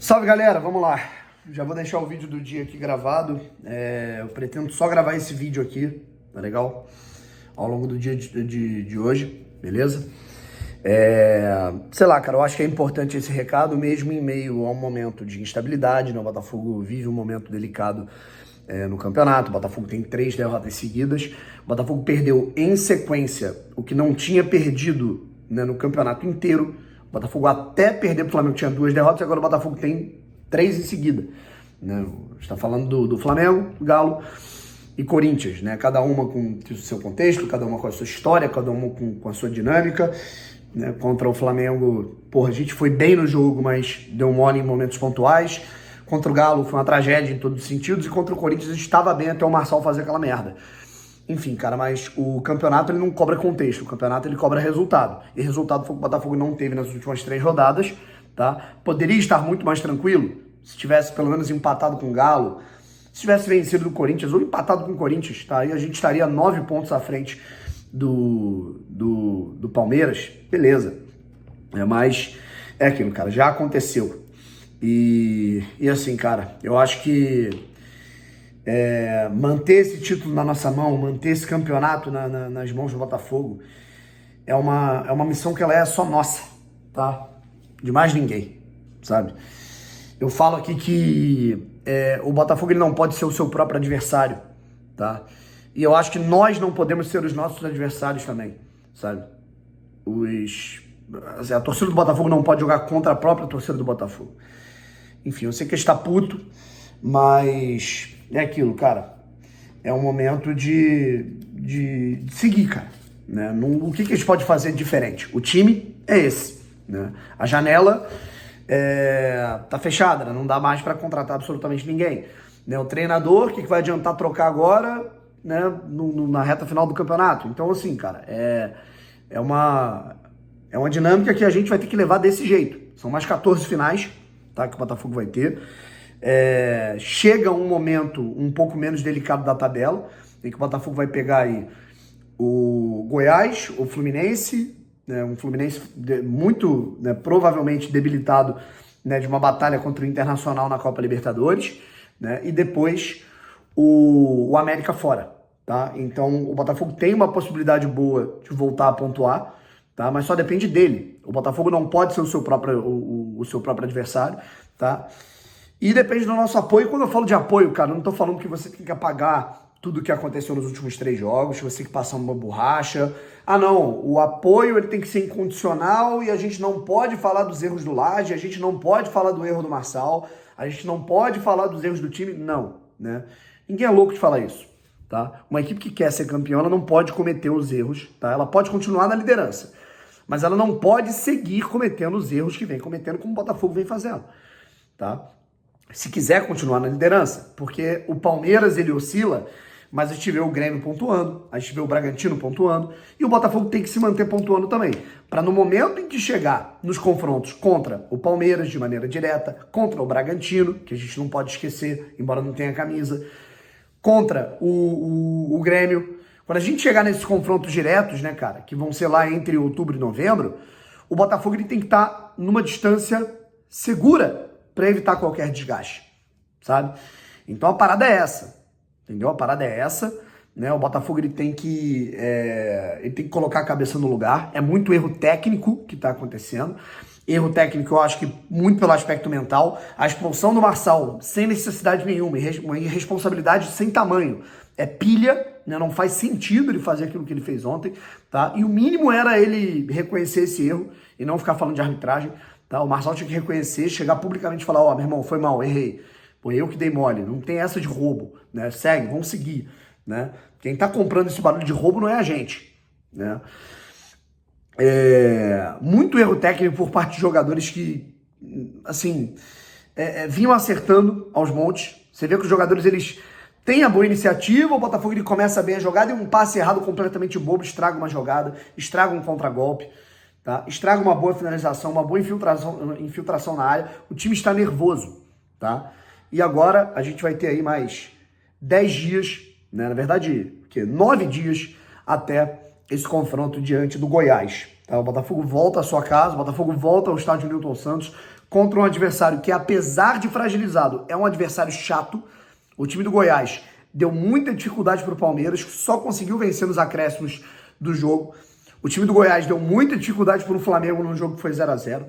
Salve, galera, vamos lá. Já vou deixar o vídeo do dia aqui gravado. Eu pretendo só gravar esse vídeo aqui, tá legal? Ao longo do dia de hoje, beleza? Sei lá, cara, eu acho que é importante esse recado mesmo em meio a um momento de instabilidade, né? O Botafogo vive um momento delicado no campeonato. O Botafogo tem 3 derrotas seguidas. O Botafogo perdeu em sequência o que não tinha perdido, né, no campeonato inteiro. O Botafogo até perder para o Flamengo tinha 2 derrotas, agora o Botafogo tem 3 em seguida, né? A gente está falando do Flamengo, Galo e Corinthians, né? Cada uma com o seu contexto, cada uma com a sua história, cada uma com a sua dinâmica, né? Contra o Flamengo, porra, a gente foi bem no jogo, mas deu mole em momentos pontuais. Contra o Galo foi uma tragédia em todos os sentidos, e contra o Corinthians a gente estava bem até o Marçal fazer aquela merda. Enfim, cara, mas o campeonato ele não cobra contexto, o campeonato ele cobra resultado. E resultado foi o que o Botafogo não teve nas últimas 3 rodadas, tá? Poderia estar muito mais tranquilo se tivesse pelo menos empatado com o Galo, se tivesse vencido do Corinthians ou empatado com o Corinthians, tá? Aí a gente estaria 9 pontos à frente do Palmeiras, beleza. Mas é aquilo, cara, já aconteceu. E assim, cara, eu acho que manter esse título na nossa mão, manter esse campeonato nas mãos do Botafogo é uma missão que ela é só nossa, tá? De mais ninguém, sabe? Eu falo aqui que o Botafogo ele não pode ser o seu próprio adversário, tá? E eu acho que nós não podemos ser os nossos adversários também, sabe? A torcida do Botafogo não pode jogar contra a própria torcida do Botafogo. Enfim, eu sei que está puto, mas é aquilo, cara. É um momento de seguir, cara, né? O que a gente pode fazer diferente? O time é esse, né? A janela tá fechada, né? Não dá mais para contratar absolutamente ninguém, né? O treinador, o que vai adiantar trocar agora, né? Na reta final do campeonato? Então, assim, cara, é uma dinâmica que a gente vai ter que levar desse jeito. São mais 14 finais, tá? Que o Botafogo vai ter. Chega um momento um pouco menos delicado da tabela, em que o Botafogo vai pegar aí o Goiás, o Fluminense, né, um Fluminense muito, né, provavelmente debilitado, né, de uma batalha contra o Internacional na Copa Libertadores, né, e depois o América fora, tá? Então o Botafogo tem uma possibilidade boa de voltar a pontuar, tá? Mas só depende dele. O Botafogo não pode ser o seu próprio adversário, tá? E depende do nosso apoio. Quando eu falo de apoio, cara, eu não tô falando que você tem que apagar tudo o que aconteceu nos últimos 3 jogos, que você tem que passar uma borracha. Ah, não, o apoio ele tem que ser incondicional e a gente não pode falar dos erros do Lage, a gente não pode falar do erro do Marçal, a gente não pode falar dos erros do time. Não, né? Ninguém é louco de falar isso, tá? Uma equipe que quer ser campeã, ela não pode cometer os erros, tá? Ela pode continuar na liderança, mas ela não pode seguir cometendo os erros que vem cometendo, como o Botafogo vem fazendo, tá? Se quiser continuar na liderança, porque o Palmeiras ele oscila, mas a gente vê o Grêmio pontuando, a gente vê o Bragantino pontuando, e o Botafogo tem que se manter pontuando também, para no momento em que chegar nos confrontos contra o Palmeiras de maneira direta, contra o Bragantino, que a gente não pode esquecer, embora não tenha camisa, contra o Grêmio, quando a gente chegar nesses confrontos diretos, né, cara, que vão ser lá entre outubro e novembro, o Botafogo ele tem que estar numa distância segura para evitar qualquer desgaste, sabe? Então a parada é essa, entendeu? A parada é essa, né? O Botafogo ele tem que colocar a cabeça no lugar. É muito erro técnico que tá acontecendo. Erro técnico, eu acho que muito pelo aspecto mental. A expulsão do Marçal sem necessidade nenhuma, uma irresponsabilidade sem tamanho. É pilha, né? Não faz sentido ele fazer aquilo que ele fez ontem, tá? E o mínimo era ele reconhecer esse erro e não ficar falando de arbitragem. Tá, o Marçal tinha que reconhecer, chegar publicamente e falar, ó, meu irmão, foi mal, errei. Pô, eu que dei mole, não tem essa de roubo, né? Segue, vamos seguir, né? Quem tá comprando esse barulho de roubo não é a gente, né? Muito erro técnico por parte de jogadores que, assim, vinham acertando aos montes. Você vê que os jogadores, eles têm a boa iniciativa, o Botafogo ele começa bem a jogada e um passe errado completamente bobo estraga uma jogada, estraga um contragolpe. Tá? Estraga uma boa finalização, uma boa infiltração na área. O time está nervoso, tá? E agora a gente vai ter aí mais 10 dias, né? Na verdade, 9 dias até esse confronto diante do Goiás. Tá? O Botafogo volta à sua casa, o Botafogo volta ao estádio Newton Santos contra um adversário que, apesar de fragilizado, é um adversário chato. O time do Goiás deu muita dificuldade para o Palmeiras, só conseguiu vencer nos acréscimos do jogo. O time do Goiás deu muita dificuldade para o Flamengo num jogo que foi 0-0.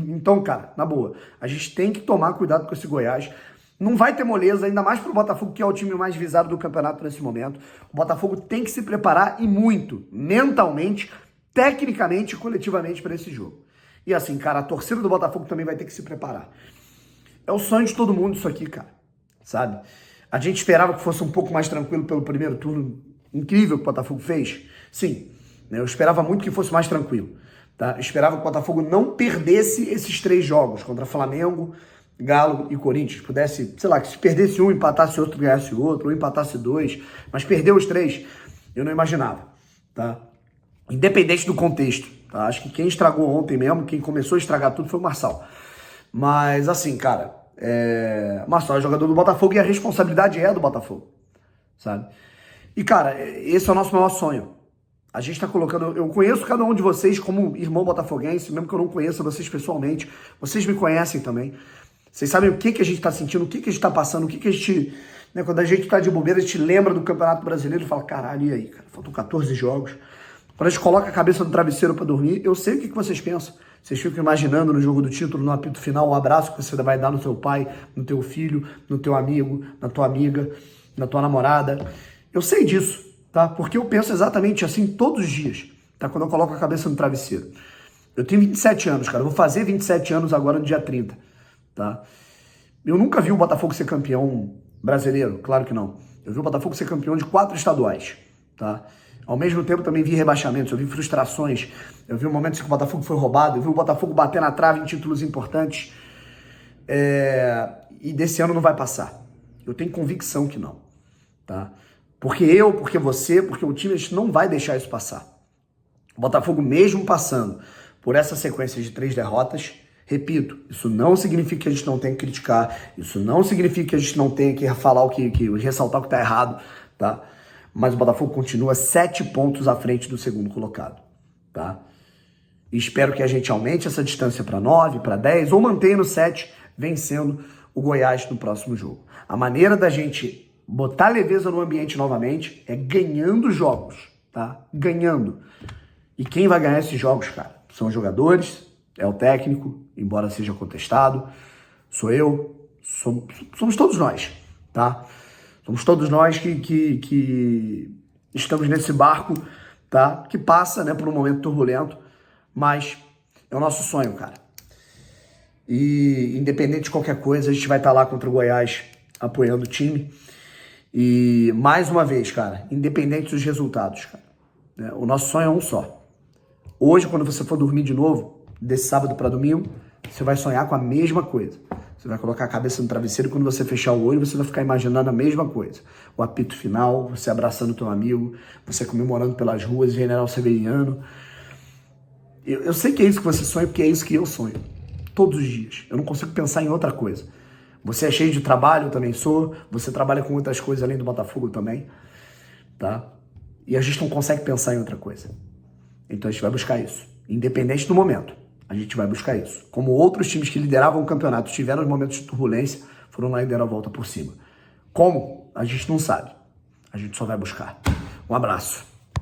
Então, cara, na boa, a gente tem que tomar cuidado com esse Goiás. Não vai ter moleza, ainda mais para o Botafogo, que é o time mais visado do campeonato nesse momento. O Botafogo tem que se preparar e muito, mentalmente, tecnicamente e coletivamente para esse jogo. E assim, cara, a torcida do Botafogo também vai ter que se preparar. É o sonho de todo mundo isso aqui, cara, sabe? A gente esperava que fosse um pouco mais tranquilo pelo primeiro turno incrível que o Botafogo fez. Sim, eu esperava muito que fosse mais tranquilo. Tá? Eu esperava que o Botafogo não perdesse esses 3 jogos contra Flamengo, Galo e Corinthians. Pudesse, sei lá, que se perdesse um, empatasse outro, ganhasse outro, ou empatasse 2, mas perdeu os 3, eu não imaginava. Tá? Independente do contexto. Tá? Acho que quem estragou ontem mesmo, quem começou a estragar tudo foi o Marçal. Mas assim, cara, Marçal é jogador do Botafogo e a responsabilidade é do Botafogo, sabe? E cara, esse é o nosso maior sonho. A gente tá colocando, eu conheço cada um de vocês como irmão botafoguense, mesmo que eu não conheça vocês pessoalmente, vocês me conhecem também. Vocês sabem o que a gente tá sentindo, o que a gente tá passando, o que a gente, né, quando a gente tá de bobeira, a gente lembra do Campeonato Brasileiro e fala, caralho, e aí, cara, faltam 14 jogos. Quando a gente coloca a cabeça no travesseiro pra dormir, eu sei o que vocês pensam. Vocês ficam imaginando no jogo do título, no apito final, o abraço que você vai dar no teu pai, no teu filho, no teu amigo, na tua amiga, na tua namorada. Eu sei disso, tá? Porque eu penso exatamente assim todos os dias, tá? Quando eu coloco a cabeça no travesseiro. Eu tenho 27 anos, cara. Eu vou fazer 27 anos agora no dia 30, tá? Eu nunca vi o Botafogo ser campeão brasileiro, claro que não. Eu vi o Botafogo ser campeão de 4 estaduais, tá? Ao mesmo tempo também vi rebaixamentos, eu vi frustrações, eu vi momentos que o Botafogo foi roubado, eu vi o Botafogo bater na trave em títulos importantes. E desse ano não vai passar. Eu tenho convicção que não, tá? Porque você, porque o time, a gente não vai deixar isso passar. O Botafogo, mesmo passando por essa sequência de 3 derrotas, repito, isso não significa que a gente não tem que criticar, isso não significa que a gente não tem que falar ressaltar o que tá errado, tá? Mas o Botafogo continua 7 pontos à frente do segundo colocado, tá? E espero que a gente aumente essa distância para 9, para 10, ou mantenha no 7, vencendo o Goiás no próximo jogo. A maneira da gente botar leveza no ambiente novamente é ganhando jogos, tá? Ganhando. E quem vai ganhar esses jogos, cara? São os jogadores, é o técnico, embora seja contestado, sou eu, somos todos nós, tá? Somos todos nós que estamos nesse barco, tá? Que passa, né, por um momento turbulento, mas é o nosso sonho, cara. E independente de qualquer coisa, a gente vai estar lá contra o Goiás apoiando o time. E mais uma vez, cara, independente dos resultados, cara, né, o nosso sonho é um só. Hoje, quando você for dormir de novo, desse sábado para domingo, você vai sonhar com a mesma coisa. Você vai colocar a cabeça no travesseiro e quando você fechar o olho, você vai ficar imaginando a mesma coisa. O apito final, você abraçando o teu amigo, você comemorando pelas ruas, General Severiano. Eu sei que é isso que você sonha, porque é isso que eu sonho. Todos os dias. Eu não consigo pensar em outra coisa. Você é cheio de trabalho, eu também sou. Você trabalha com outras coisas além do Botafogo também. Tá? E a gente não consegue pensar em outra coisa. Então a gente vai buscar isso. Independente do momento. A gente vai buscar isso. Como outros times que lideravam o campeonato tiveram os momentos de turbulência, foram lá e deram a volta por cima. Como? A gente não sabe. A gente só vai buscar. Um abraço.